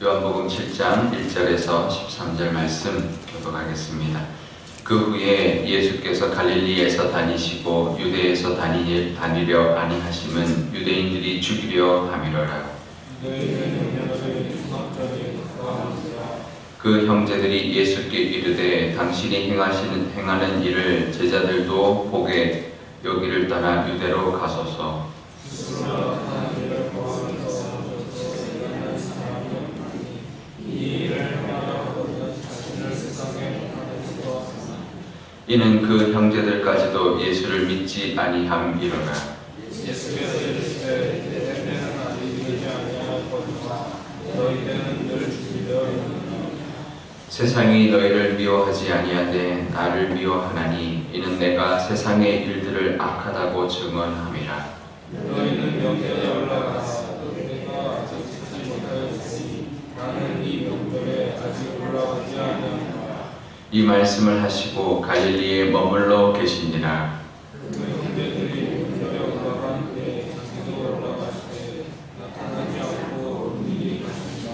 요한복음 7장 1절에서 13절 말씀 교독하겠습니다. 그 후에 예수께서 갈릴리에서 다니시고 유대에서 다니려 아니하심은 유대인들이 죽이려 함이로라. 그 형제들이 예수께 이르되 당신이 행하는 일을 제자들도 보게 여기를 떠나 유대로 가소서. 이는 그 형제들까지도 예수를 믿지 아니함이로라. 예수께서 이르시되 내 때는 아직 이르지 아니하였거니와 너희 때는 늘 준비되어 있느니라. 세상이 너희를 미워하지 아니하되 나를 미워하나니 이는 내가 세상의 일들을 악하다고 증언함이라. 너희는 여기에 올라가 내가 아직 찾지 못하였으니 나는 이 명절에 아직 올라가지 아니하노라. 이 말씀을 하시고 갈릴리에 머물러 계시니라. 그 형제들이 명절에 올라간 때에 자기도 올라가시되 나타나지 않고 미리 가시니라.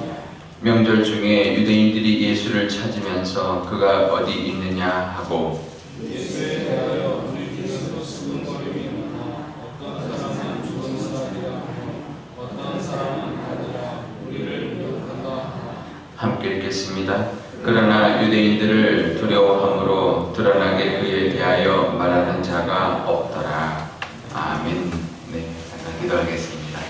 명절 중에 유대인들이 예수를 찾으면서 그가 어디 있느냐 하고 예수에 대하여 우리 중에서 수군거림이 많아 어떤 사람은 죽은 사람이라 하며 어떤 사람은 아니라 우리를 미혹한다 하나. 함께 읽겠습니다. 그러나 유대인들을 두려워함으로 드러나게 그에 대하여 말하는 자가 없더라. 아멘. 네, 잠깐 기도하겠습니다.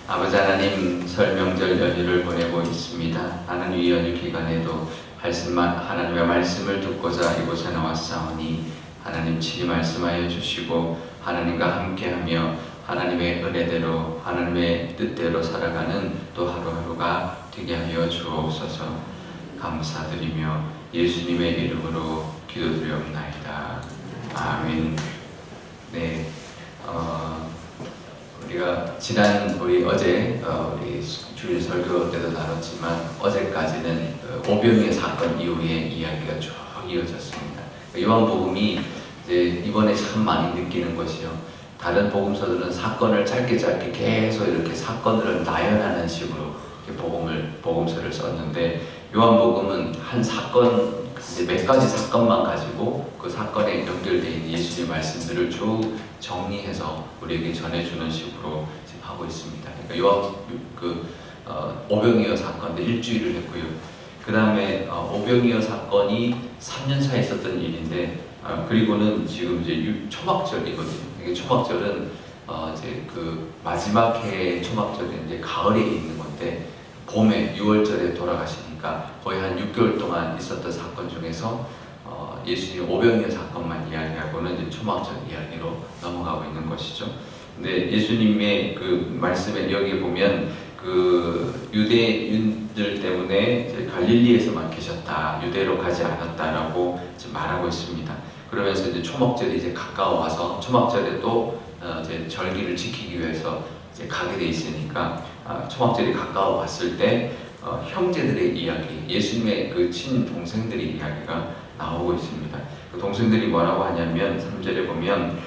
아버지 하나님, 설 명절 연휴를 보내고 있습니다. 하나님 이 연휴 기간에도 하나님의 말씀을 듣고자 이곳에 나왔사오니 하나님 친히 말씀하여 주시고 하나님과 함께하며 하나님의 은혜대로 하나님의 뜻대로 살아가는 또 하루하루가 되게 하여 주옵소서. 감사드리며 예수님의 이름으로 기도드리옵나이다. 아멘. 네, 우리가 우리 어제 우리 주일 설교 때도 다뤘지만 어제까지는 오병이어 사건 이후의 이야기가 쭉 이어졌습니다. 요한복음이 이제 이번에 참 많이 느끼는 것이요. 다른 복음서들은 사건을 짧게 계속 이렇게 사건들을 나열하는 식으로 복음서를 썼는데 요한복음은 한 사건, 몇 가지 사건만 가지고 그 사건에 연결되어 있는 예수님의 말씀들을 쭉 정리해서 우리에게 전해주는 식으로 지금 하고 있습니다. 그러니까 오병이어 사건도 일주일을 했고요. 그 다음에 오병이어 사건이 3년 차에 있었던 일인데 그리고는 지금 이제 초막절이거든요. 이게 초막절은 이제 그 마지막 해의 초막절이 이제 가을에 있는 건데 봄에 6월절에 돌아가시니까 거의 한 6개월 동안 있었던 사건 중에서 예수님 오병이어 사건만 이야기하고는 이제 초막절 이야기로 넘어가고 있는 것이죠. 근데 예수님의 그 말씀에 여기 보면 그 유대인들 때문에 이제 갈릴리에서만 계셨다, 유대로 가지 않았다라고 지금 말하고 있습니다. 그러면서 이제 초막절이 이제 가까워와서 초막절에 또 이제 절기를 지키기 위해서 이제 가게 돼 있으니까 초막절이 가까워 왔을 때 형제들의 이야기, 예수님의 그 친동생들의 이야기가 나오고 있습니다. 그 동생들이 뭐라고 하냐면 3절에 보면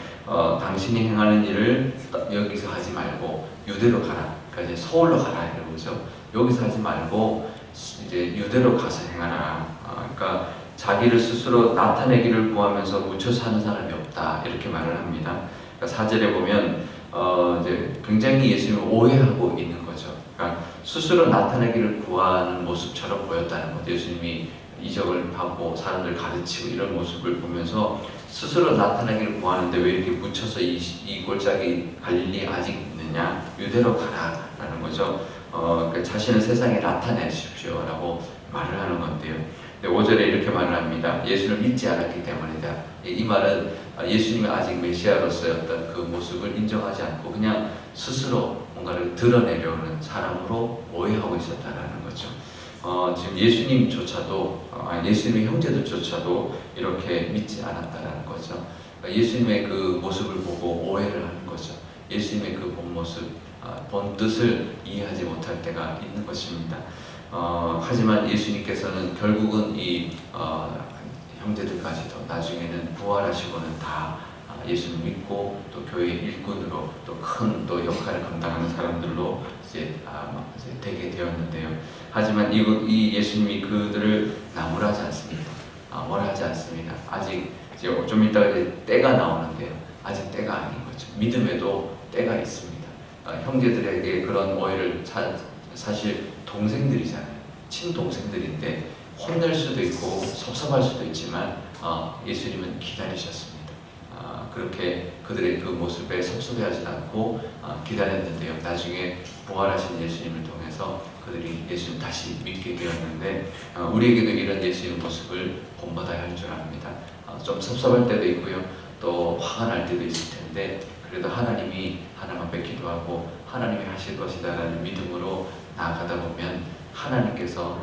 당신이 행하는 일을 여기서 하지 말고 유대로 가라. 그러니까 이제 서울로 가라 이런 거죠. 여기서 하지 말고 이제 유대로 가서 행하라. 그러니까 자기를 스스로 나타내기를 구하면서 묻혀 사는 사람이 없다 이렇게 말을 합니다. 그러니까 4절에 보면 이제 굉장히 예수님을 오해하고 있는 거죠. 그러니까 스스로 나타내기를 구하는 모습처럼 보였다는 것. 예수님이 이적을 하고 사람들 가르치고 이런 모습을 보면서 스스로 나타내기를 구하는데 왜 이렇게 묻혀서 이 골짜기 갈릴리에 아직 있느냐? 유대로 가라라는 거죠. 그러니까 자신을 세상에 나타내십시오라고 말을 하는 건데요. 5절에 이렇게 말을 합니다. 예수를 믿지 않았기 때문이다. 이 말은 예수님이 아직 메시아로서였던 그 모습을 인정하지 않고 그냥 스스로 뭔가를 드러내려는 사람으로 오해하고 있었다라는 거죠. 지금 예수님의 형제들조차도 이렇게 믿지 않았다라는 거죠. 예수님의 그 모습을 보고 오해를 하는 거죠. 예수님의 그 본 모습, 본 뜻을 이해하지 못할 때가 있는 것입니다. 하지만 예수님께서는 결국은 이 형제들까지도 나중에는 부활하시고는 다 예수를 믿고 또 교회의 일꾼으로 또 큰 또 역할을 감당하는 사람들로 이제 되게 되었는데요. 하지만 이 예수님이 그들을 나무라지 않습니다. 뭐라 하지 않습니다. 아직 이제 좀 이따가 이제 때가 나오는데요. 아직 때가 아닌 거죠. 믿음에도 때가 있습니다. 형제들에게 그런 오해를 사실 동생들이잖아요. 친동생들인데 혼낼 수도 있고 섭섭할 수도 있지만 예수님은 기다리셨습니다. 그렇게 그들의 그 모습에 섭섭해하지 않고 기다렸는데요. 나중에 부활하신 예수님을 통해서 그들이 예수님 다시 믿게 되었는데 우리에게도 이런 예수님의 모습을 본받아야 할 줄 압니다. 좀 섭섭할 때도 있고요. 또 화가 날 때도 있을 텐데 그래도 하나님이 하나님 앞에 기도하고 하나님이 하실 것이다라는 믿음으로 나아가다 보면 하나님께서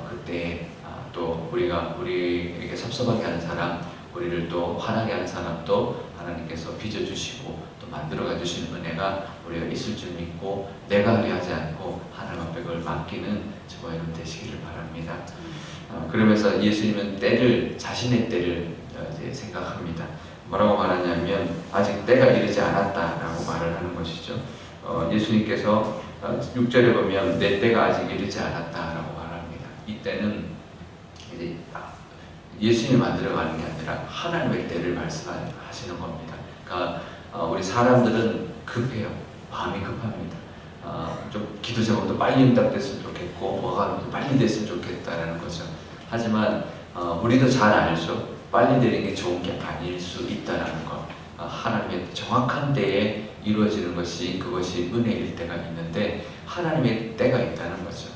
그때 또 우리에게 섭섭하게 하는 사람, 우리를 또 화나게 하는 사람도 하나님께서 빚어주시고 또 만들어가 주시는 은혜가 우리가 있을 줄 믿고 내가 하지 않고 하나님 앞에 그걸 맡기는 저와 여러분 되시기를 바랍니다. 그러면서 예수님은 자신의 때를 이제 생각합니다. 뭐라고 말하냐면 아직 때가 이르지 않았다라고 말을 하는 것이죠. 예수님께서 6절에 보면 내 때가 아직 이르지 않았다라고 말합니다. 이때는 이제 예수님이 만들어가는 게 아니라 하나님의 때를 말씀하시는 겁니다. 그러니까 우리 사람들은 급해요. 마음이 급합니다. 좀 기도 제목도 빨리 응답됐으면 좋겠고 뭐가 빨리 됐으면 좋겠다라는 거죠. 하지만 우리도 잘 알죠. 빨리 되는 게 좋은 게 아닐 수 있다는 것. 하나님의 정확한 때에 이루어지는 그것이 은혜일 때가 있는데 하나님의 때가 있다는 거죠.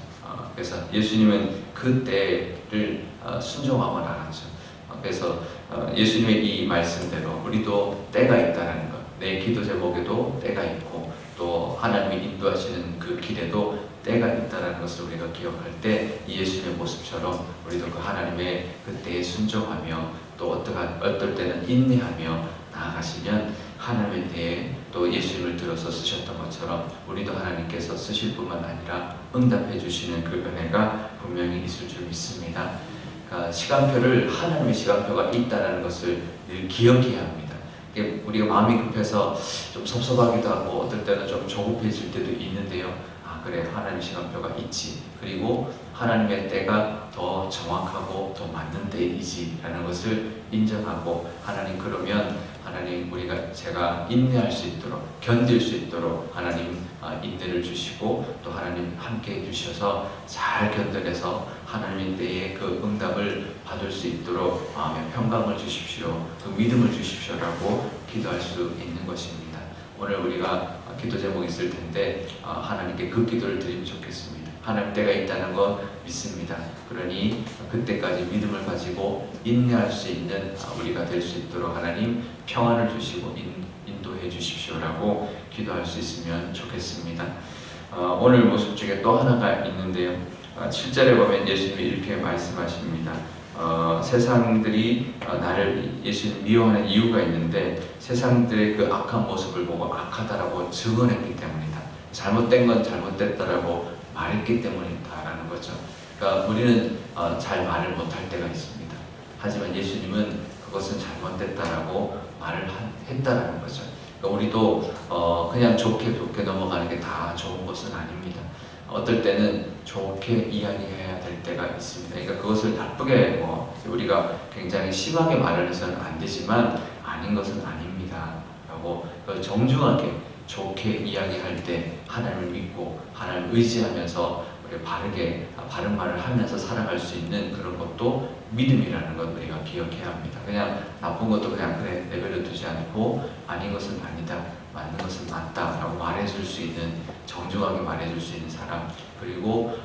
그래서 예수님은 그 때를 순종하고 나갔죠. 그래서 예수님의 이 말씀대로 우리도 때가 있다는 것, 내 기도 제목에도 때가 있고 또 하나님이 인도하시는 그 길에도 때가 있다는 것을 우리가 기억할 때 예수님의 모습처럼 우리도 그 하나님의 그 때에 순종하며 또 어떨 때는 인내하며 나아가시면 하나님의 때에 또 예수님을 들어서 쓰셨던 것처럼 우리도 하나님께서 쓰실 뿐만 아니라 응답해 주시는 그 은혜가 분명히 있을 줄 믿습니다. 그러니까 시간표를 하나님의 시간표가 있다는 것을 늘 기억해야 합니다. 우리가 마음이 급해서 좀 섭섭하기도 하고 어떨 때는 좀 조급해질 때도 있는데요. 그래 하나님의 시간표가 있지. 그리고 하나님의 때가 더 정확하고 더 맞는 때이지 라는 것을 인정하고 하나님 그러면 하나님 제가 인내할 수 있도록 견딜 수 있도록 하나님 인내를 주시고 또 하나님 함께 해주셔서 잘 견뎌내서 하나님의 때에 그 응답을 받을 수 있도록 마음의 평강을 주십시오. 그 믿음을 주십시오라고 기도할 수 있는 것입니다. 오늘 우리가 기도 제목이 있을 텐데 하나님께 그 기도를 드리면 좋겠습니다. 하나님 때가 있다는 거 믿습니다. 그러니 그때까지 믿음을 가지고 인내할 수 있는 우리가 될 수 있도록 하나님 평안을 주시고 인도해 주십시오라고 기도할 수 있으면 좋겠습니다. 오늘 모습 중에 또 하나가 있는데요. 7절에 보면 예수님이 이렇게 말씀하십니다. 세상들이 나를 예수님 미워하는 이유가 있는데 세상들의 그 악한 모습을 보고 악하다라고 증언했기 때문이다. 잘못된 건 잘못됐다라고 말했기 때문이다라는 거죠. 그러니까 우리는 잘 말을 못할 때가 있습니다. 하지만 예수님은 그것은 잘못됐다라고 말을 했다라는 거죠. 그러니까 우리도 그냥 좋게 넘어가는 게 다 좋은 것은 아닙니다. 어떨 때는 좋게 이야기해야 될 때가 있습니다. 그러니까 그것을 나쁘게 우리가 굉장히 심하게 말을 해서는 안 되지만 아닌 것은 아닙니다. 라고 정중하게 좋게 이야기할 때 하나님을 믿고 하나님을 의지하면서 우리가 바른 말을 하면서 살아갈 수 있는 그런 것도 믿음이라는 것 우리가 기억해야 합니다. 그냥 나쁜 것도 그냥 그래 내버려 두지 않고 아닌 것은 아니다, 맞는 것은 맞다 라고 말해줄 수 있는, 정중하게 말해줄 수 있는 사람, 그리고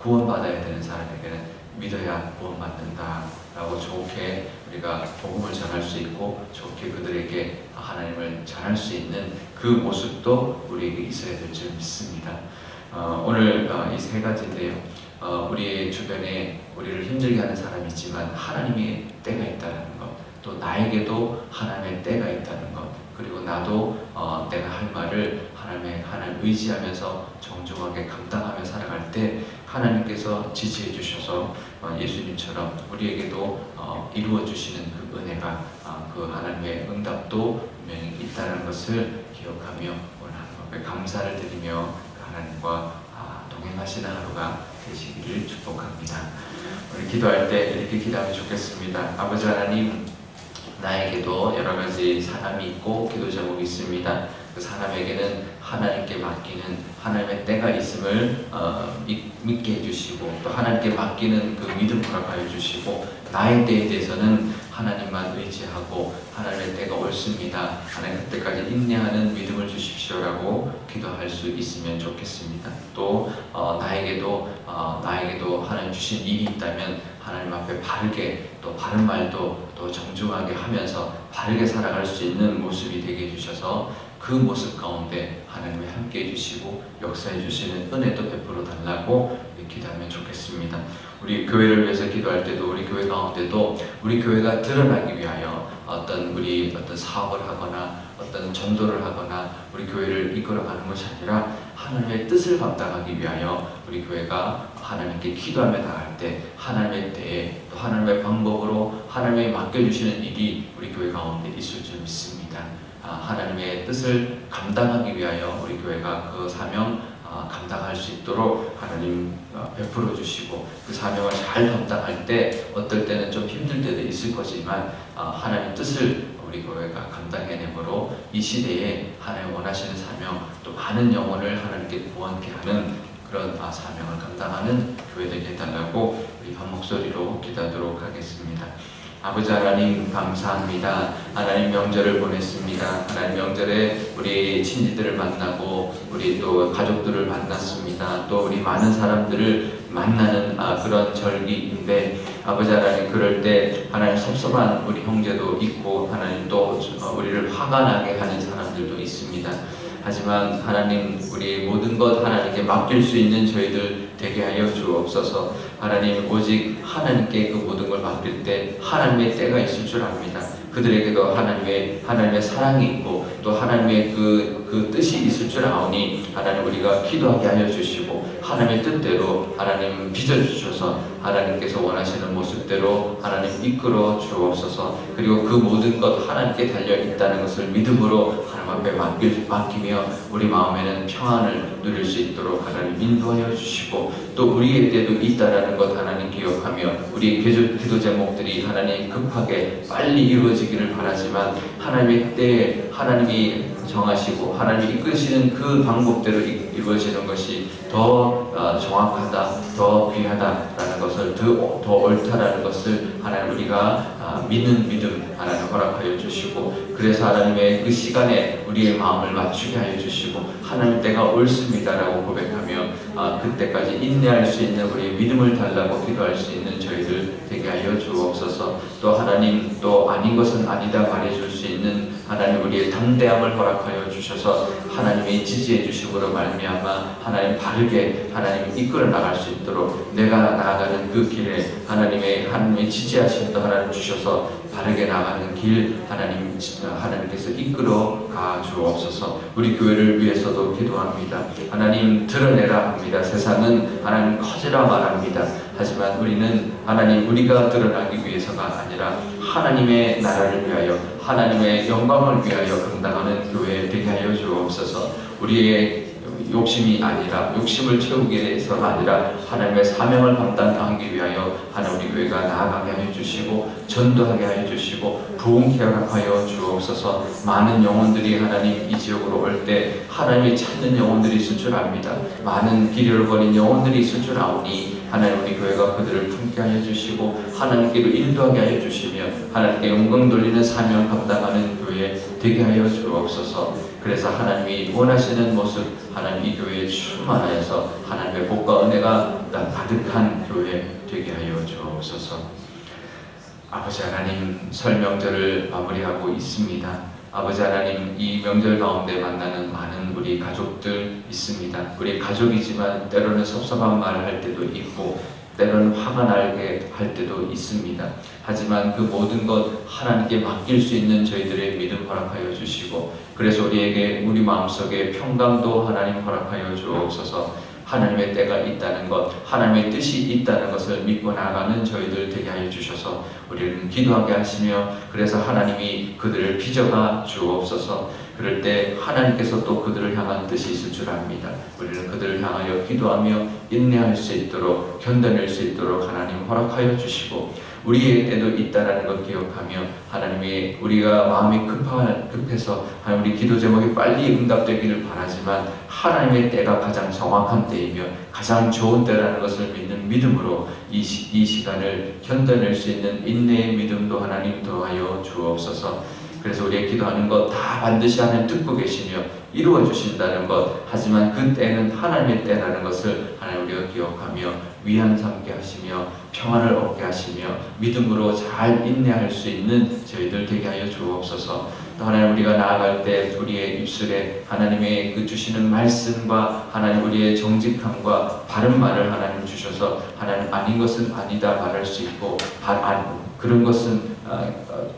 구원받아야 되는 사람에게는 믿어야 구원받는다 라고 좋게 우리가 복음을 전할 수 있고 좋게 그들에게 하나님을 전할 수 있는 그 모습도 우리에게 있어야 될 줄 믿습니다. 오늘 이 세 가지인데요. 우리 주변에 우리를 힘들게 하는 사람이 있지만 하나님의 때가 있다는 것, 또 나에게도 하나님의 때가 있다는 것, 그리고 나도 내가 할 말을 하나님 의지하면서 정중하게 감당하며 살아갈 때 하나님께서 지지해 주셔서 예수님처럼 우리에게도 이루어 주시는 그 은혜가 그 하나님의 응답도 분명히 있다는 것을 기억하며 오늘 하나님 앞에 감사를 드리며 하나님과 동행하시는 하루가 되시기를 축복합니다. 우리 기도할 때 이렇게 기도하면 좋겠습니다. 아버지 하나님, 나에게도 여러 가지 사람이 있고 기도 제목이 있습니다. 그 사람에게는 하나님께 맡기는 하나님의 때가 있음을 믿게 해주시고, 또 하나님께 맡기는 그 믿음 허락하여 주시고, 나의 때에 대해서는 하나님만 의지하고 하나님의 때가 옳습니다, 하나님 그때까지 인내하는 믿음을 주십시오라고 기도할 수 있으면 좋겠습니다. 또 나에게도 하나님 주신 일이 있다면 하나님 앞에 바르게, 또 바른 말도 또 정중하게 하면서 바르게 살아갈 수 있는 모습이 되게 해주셔서 그 모습 가운데 하나님이 함께 해주시고 역사해 주시는 은혜도 베풀어 달라고 기도하면 좋겠습니다. 우리 교회를 위해서 기도할 때도, 우리 교회 가운데도 우리 교회가 드러나기 위하여 어떤 사업을 하거나 어떤 전도를 하거나 우리 교회를 이끌어가는 것이 아니라 하나님의 뜻을 감당하기 위하여 우리 교회가 하나님께 기도하며 나갈 때 하나님의 때에, 또 하나님의 방법으로 하나님이 맡겨주시는 일이 우리 교회 가운데 있을 줄 믿습니다. 하나님의 뜻을 감당하기 위하여 우리 교회가 그 사명 감당할 수 있도록 하나님 베풀어 주시고, 그 사명을 잘 감당할 때 어떨 때는 좀 힘들 때도 있을 거지만 하나님 뜻을 우리 교회가 감당해내므로 이 시대에 하나님 원하시는 사명, 또 많은 영혼을 하나님께 구원케 하는 그런 사명을 감당하는 교회되게 해달라고 우리 한 목소리로 기도하도록 하겠습니다. 아버지 하나님, 감사합니다. 하나님 명절을 보냈습니다. 하나님 명절에 우리 친지들을 만나고 우리 또 가족들을 만났습니다. 또 우리 많은 사람들을 만나는 그런 절기인데, 아버지 하나님, 그럴 때 하나님 섭섭한 우리 형제도 있고 하나님 또 우리를 화가 나게 하는 사람들도 있습니다. 하지만 하나님, 우리 모든 것 하나님께 맡길 수 있는 저희들 되게 하여 주옵소서. 하나님, 오직 하나님께 그 모든 걸 맡길 때 하나님의 때가 있을 줄 압니다. 그들에게도 하나님의 사랑이 있고 또 하나님의 그 뜻이 있을 줄 아오니, 하나님 우리가 기도하게 하여 주시고 하나님의 뜻대로 하나님 빚어주셔서 하나님께서 원하시는 모습대로 하나님 이끌어 주옵소서. 그리고 그 모든 것 하나님께 달려있다는 것을 믿음으로 하나님 앞에 맡기며 우리 마음에는 평안을 누릴 수 있도록 하나님 인도하여 주시고, 또 우리의 때도 있다라는 것 하나님 기억하며 우리의 기도 제목들이 하나님 급하게 빨리 이루어지기를 바라지만 하나님의 때에 하나님이 정하시고 하나님이 이끄시는 그 방법대로 이루어지는 것이 더 정확하다, 더 귀하다라는 것을, 더 옳다라는 것을 하나님 우리가 믿는 믿음 하나님 허락하여 주시고, 그래서 하나님의 그 시간에 우리의 마음을 맞추게 하여 주시고 하나님 때가 옳습니다라고 고백하며 그때까지 인내할 수 있는 우리의 믿음을 달라고 기도할 수 있는 저희들 되게 하여 주옵소서. 또 하나님, 또 아닌 것은 아니다 말해줄 수 있는 하나님 우리의 담대함을 허락하여 주셔서 하나님이 지지해 주심으로 말미암아 하나님 바르게 하나님 이끌어 나갈 수 있도록, 내가 나아가는 그 길에 하나님의 지지하심도 하나님 주셔서 바르게 나가는 길 하나님께서 이끌어 가 주옵소서. 우리 교회를 위해서도 기도합니다. 하나님, 드러내라 합니다. 세상은 하나님 커지라 말합니다. 하지만 우리는 하나님 우리가 드러나기 위해서가 아니라 하나님의 나라를 위하여 하나님의 영광을 위하여 감당하는 교회 되게 하여 주옵소서. 우리의 욕심이 아니라, 욕심을 채우기 위해서가 아니라 하나님의 사명을 감당하기 위하여 하나님 우리 교회가 나아가게 하여 주시고 전도하게 하여 주시고 부흥케 하여 주옵소서. 많은 영혼들이 하나님 이 지역으로 올 때 하나님이 찾는 영혼들이 있을 줄 압니다. 많은 길 잃어버린 영혼들이 있을 줄 아오니 하나님 우리 교회가 그들을 품게 하여 주시고 하나님께로 인도하게 하여 주시며 하나님께 영광 돌리는 사명 감당하는 교회 되게 하여 주옵소서. 그래서 하나님이 원하시는 모습 하나님 이 교회에 충만하여서 하나님의 복과 은혜가 가득한 교회 되게 하여 주옵소서. 아버지 하나님, 설 명절을 마무리하고 있습니다. 아버지 하나님, 이 명절 가운데 만나는 많은 우리 가족들 있습니다. 우리 가족이지만 때로는 섭섭한 말을 할 때도 있고 때로는 화가 나게 할 때도 있습니다. 하지만 그 모든 것 하나님께 맡길 수 있는 저희들의 믿음 허락하여 주시고, 그래서 우리 마음속에 평강도 하나님 허락하여 주옵소서. 하나님의 때가 있다는 것, 하나님의 뜻이 있다는 것을 믿고 나가는 저희들 되게 하여 주셔서 우리를 기도하게 하시며, 그래서 하나님이 그들을 빚어가 주옵소서. 그럴 때 하나님께서 또 그들을 향한 뜻이 있을 줄 압니다. 우리는 그들을 향하여 기도하며 인내할 수 있도록, 견뎌낼 수 있도록 하나님 허락하여 주시고, 우리의 때도 있다라는 것 기억하며, 하나님이 우리가 마음이 급해서 하나님 우리 기도 제목이 빨리 응답되기를 바라지만 하나님의 때가 가장 정확한 때이며 가장 좋은 때라는 것을 믿는 믿음으로 이 시간을 견뎌낼 수 있는 인내의 믿음도 하나님 더하여 주옵소서. 그래서 우리의 기도하는 것 다 반드시 하나님 듣고 계시며 이루어 주신다는 것, 하지만 그 때는 하나님의 때라는 것을 하나님 우리가 기억하며 위안 삼게 하시며 평안을 얻게 하시며 믿음으로 잘 인내할 수 있는 저희들 되게 하여 주옵소서. 또 하나님 우리가 나아갈 때 우리의 입술에 하나님의 그 주시는 말씀과 하나님 우리의 정직함과 바른 말을 하나님 주셔서 하나님 아닌 것은 아니다 말할 수 있고 그런 것은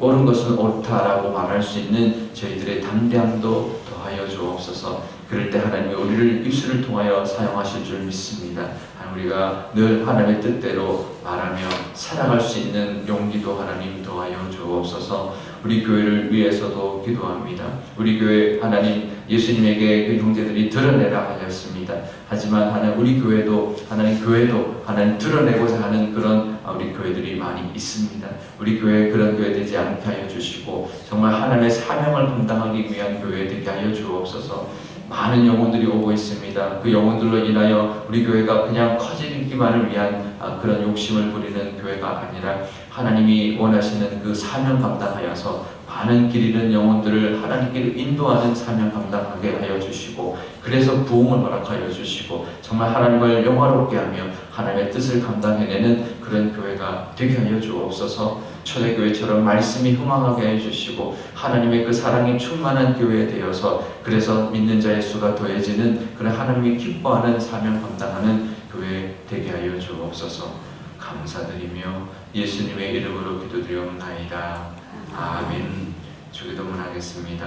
옳은 것은 옳다라고 말할 수 있는 저희들의 담대함도 더하여 주옵소서. 그럴 때 하나님이 우리를 입술을 통하여 사용하실 줄 믿습니다. 우리가 늘 하나님의 뜻대로 말하며 살아갈 수 있는 용기도 하나님 더하여 주옵소서. 우리 교회를 위해서도 기도합니다. 우리 교회 하나님 예수님에게 그 형제들이 드러내라 하셨습니다. 하지만 하나님 우리 교회도 하나님 드러내고자 하는 그런 우리 교회들이 많이 있습니다. 우리 교회 그런 교회 되지 않게 하여 주시고 정말 하나님의 사명을 감당하기 위한 교회 되게 하여 주옵소서. 많은 영혼들이 오고 있습니다. 그 영혼들로 인하여 우리 교회가 그냥 커지기만을 위한 그런 욕심을 부리는 교회가 아니라 하나님이 원하시는 그 사명 감당하여서 많은 길 잃은 영혼들을 하나님께로 인도하는 사명 감당하게 하여 주시고, 그래서 부흥을 허락하여 주시고 정말 하나님을 영화롭게 하며 하나님의 뜻을 감당해내는 그런 교회가 되게 하여 주옵소서. 초대교회처럼 말씀이 흥황하게 해주시고 하나님의 그 사랑이 충만한 교회 되어서 그래서 믿는 자의 수가 더해지는 그런 하나님이 기뻐하는 사명 감당하는 교회 되게 하여 주옵소서. 감사드리며 예수님의 이름으로 기도드리옵나이다. 아멘. 주기도문 하겠습니다.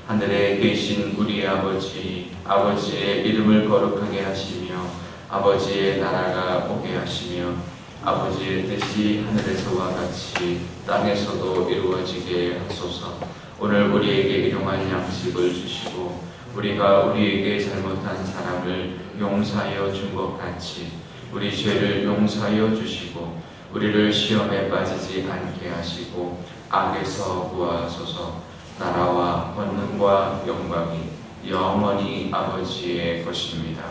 하늘에 계신 우리 아버지의 이름을 거룩하게 하시며 아버지의 나라가 오게 하시며 아버지의 뜻이 하늘에서와 같이 땅에서도 이루어지게 하소서. 오늘 우리에게 일용할 양식을 주시고 우리가 우리에게 잘못한 사람을 용서하여 준 것 같이 우리 죄를 용서하여 주시고 우리를 시험에 빠지지 않게 하시고 악에서 구하소서. 나라와 권능과 영광이 영원히 아버지의 것입니다.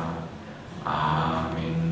아멘.